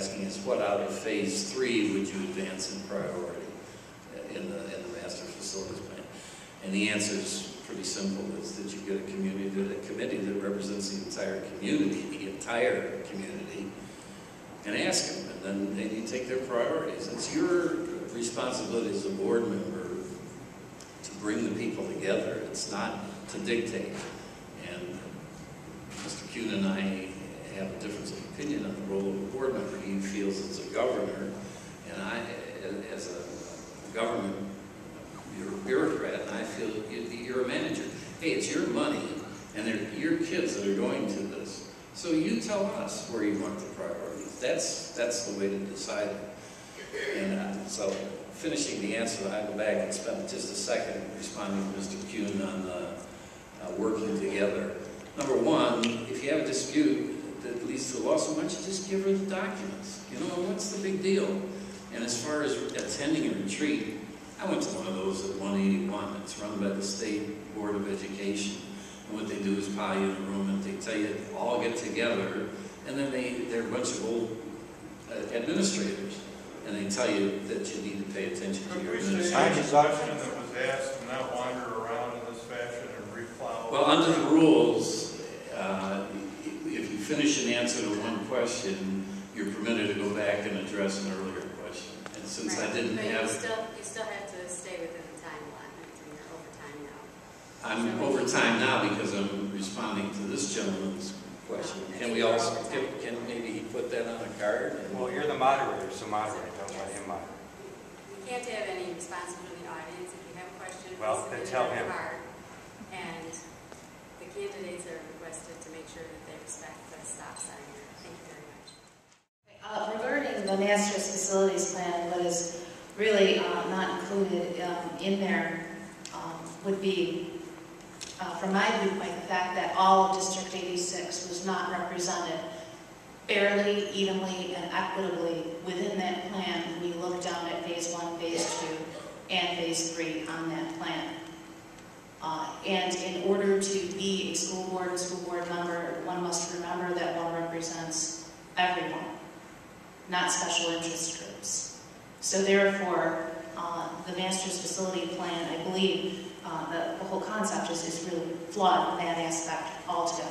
asking is, what out of phase 3 would you advance in priority in the master facilities plan? And the answer is pretty simple, is that you get a committee that represents the entire community, and ask them, and then you take their priorities. It's your responsibility as a board member to bring the people together. It's not to dictate. And Mr. Kuhn and I have a difference of opinion on the role of a board member. He feels it's a governor, and I, as a government bureaucrat, and I feel you're a manager. Hey, it's your money, and they're your kids that are going to this. So you tell us where you want the priorities. That's the way to decide it. And so, finishing the answer, I go back and spend just a second responding to Mr. Kuhn on working together. Number one, if you have a dispute that leads to a lawsuit, why don't you just give her the documents? You know, what's the big deal? And as far as attending a retreat, I went to one of those at 181. It's run by the State Board of Education. And what they do is pile you in a room and they tell you to all get together, and then they're a bunch of old administrators, and they tell you that you need to pay attention to your administration. Could we say a question that was asked and not wander around in this fashion and replow? Well, under the rules, if you finish an answer to one question, you're permitted to go back and address an earlier question. And since I didn't have... You still have to stay within the time allotment, and you're over time now. I'm over time now because I'm responding to this gentleman's question. Can we also, can maybe he put that on a card? Well, you're the moderator, so moderate. Don't let him moderate. You can't have any responsibility in the audience. If you have a question, well, then tell him. And the candidates are requested to make sure that they respect the stop sign here. Thank you very much. Regarding the master's facilities plan, what is really not included in there would be, from my viewpoint, the fact that all of District 86 was not represented fairly, evenly, and equitably within that plan. We looked down at phase 1, phase 2, and phase 3 on that plan. And in order to be a school board member, one must remember that one represents everyone, not special interest groups. So therefore, the master's facility plan, I believe, the whole concept is really flawed in that aspect altogether.